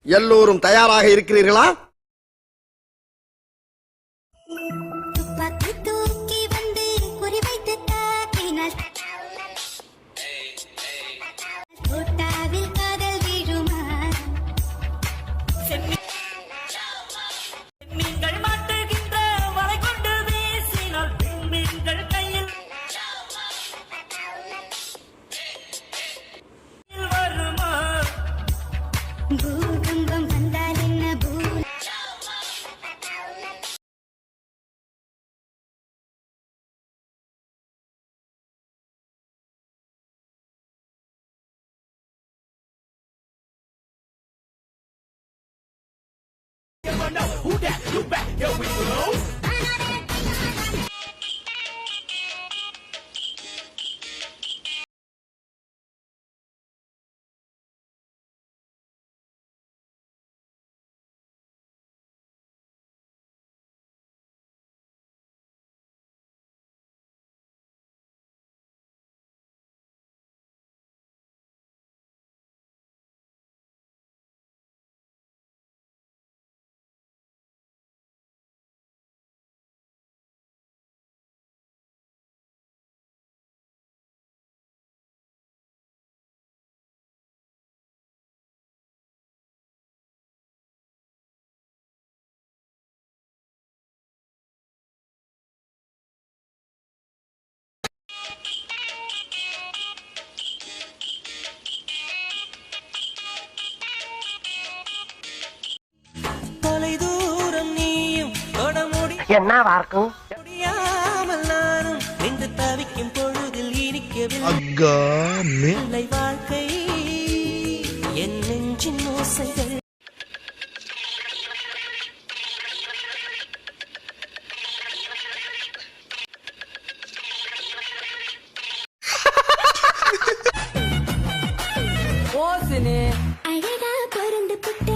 எல்லோரும் தயாராக இருக்கிறீர்களா? என்னவா இருக்கும்? தவிக்கும் பொழுதில் இனிக்கவில்லை வாழ்க்கை என் நெஞ்சின் ஓசைகள். அழகா பொருந்து புட்ட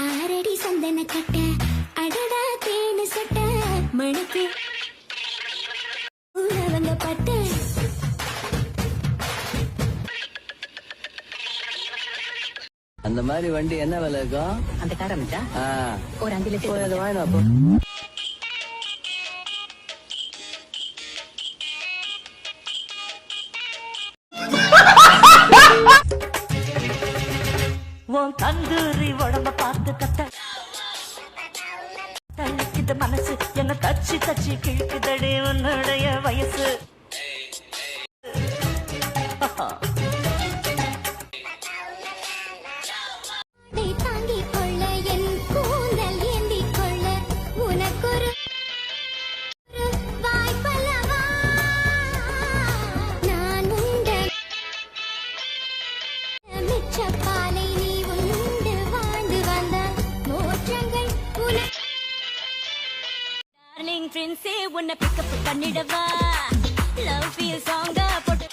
ஆரடி சந்தன கட்ட அடடா தேனு சட்ட மணிக்கு உணவங்க பட்ட அந்த மாதிரி வண்டி என்ன விலை இருக்கும்? அந்த காரமிட்டா ஒரு 5 லட்சம் அதை வாங்கினா அப்போ. உன் தந்தூரி உடம்ப பார்த்து கத்த தள்ளிக்குது மனசு என்ன தச்சு தச்சு கிழக்குதடி உன்னுடைய வயசு. தாங்கிக் கொள்ள என் கூந்தல் ஏந்திக் கொள்ள உனக்கொரு வாய்ப்பல்லவா நான் உண்ட மிச்ச பாலை நீ உண்டு வாழ்ந்து வந்தால் மோற்றங்கள் டார்லிங் ஃப்ரெண்ட்ஸே உன்னை பிக்கப் பண்ணிடவா லவ் ஃபீல் சாங்க போட்டு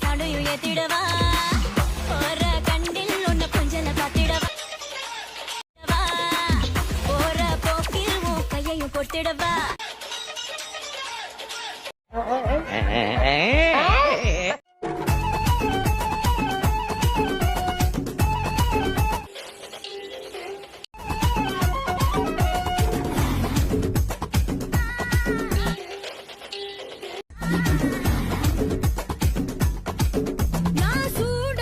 சாடையும் ஏத்திடவா போற கண்டில் உன்னை கொஞ்சல பார்த்திடவா போற போக்கில் உன் கையையும் போட்டிடவா. நான் சூடு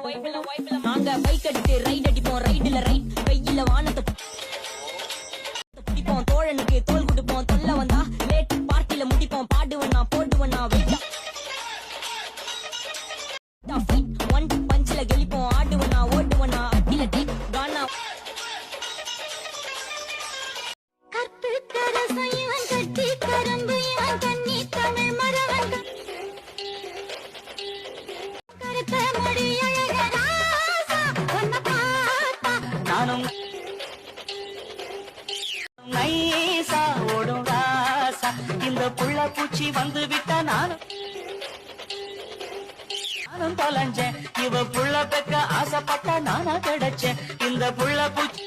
நாங்க பைக் அடித்து ரைட் அடிப்போம் ரைடுல ரைட் வெயில வானத்தை பிடிப்போம் தோழனுக்கு தோல் கொடுப்போம் தொல்ல வந்தா லேட் பார்ட்டில முடிப்போம் பாடுவனா போடுவனா வெயிட்டா ஒன் பஞ்சில கெளிப்போம் ஆடுவனா ஓடுவனா அட்டில டைட் கானா கற்பு கரசையன் கட்டி கரம்பு யான் கண்ணி தமிழ் மரவன் கருத்த முடி அழகராசா ஒன்ன பாப்பா நானும் நைசா ஓடும் ராசா இந்த புள்ள பூச்சி வந்து விட்ட நானும் தொலைஞ்சேன் இவ புள்ள பெக்க ஆசைப்பட்ட நானா கிடைச்சேன் இந்த புள்ள பூச்சி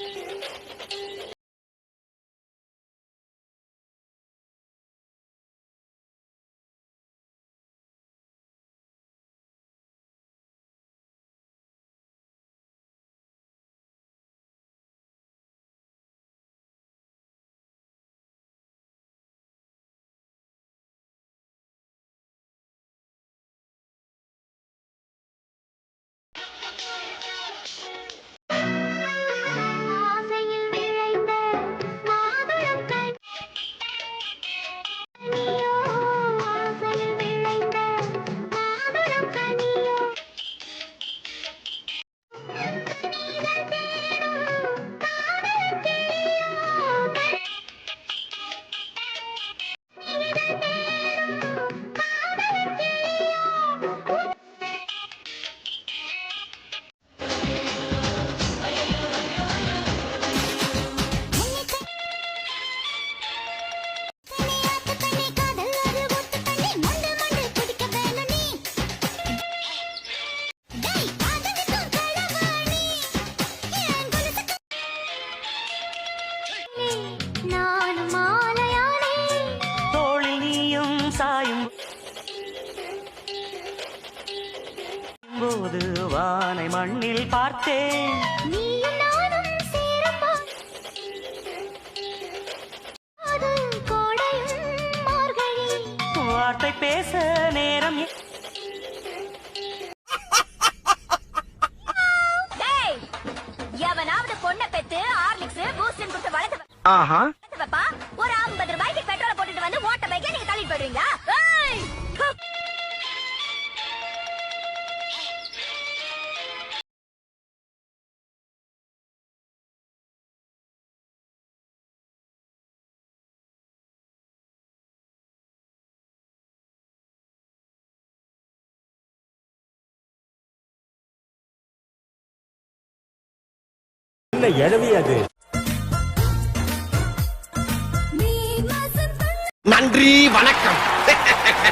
ஆசையில் விளைந்த மாதுளம் கனியோ ஆசையில் விளைந்த மாதுளம் கனியோ நீதான் தேடும் காதல் கிளியோ நீதான் தேடும் காதல் கிளியோ கனியாத்து கனி காதல் ஒரு ஒட்டு கனி மண்டு மண்டு குடிக்க வேணும் நீ டேய் காதலுக்கும் களவாணி என் கொலுசுக்கு நானும் மாலையானே தோளில் நீயும் சாயும் போது வானை மண்ணில் பார்த்தேன் நீயும் நானும் சேரப்பா அது கோடையும் மார்கழி வார்த்தை பேச நேரம் டேய் எவனாவது பொண்ணை பெத்து ஹார்லிக்ஸ் பூஸ்ட் கொடுத்து வளர்த்து ஆஹா வைப்பா ஒரு 50 ரூபாய்க்கு பெட்ரோல் போட்டுட்டு வந்து ஓட்ட பைக்கே நீங்க தள்ளிட்டு போயிடுவீங்களா ஏய் என்ன எழவி அது நன்றி வணக்கம்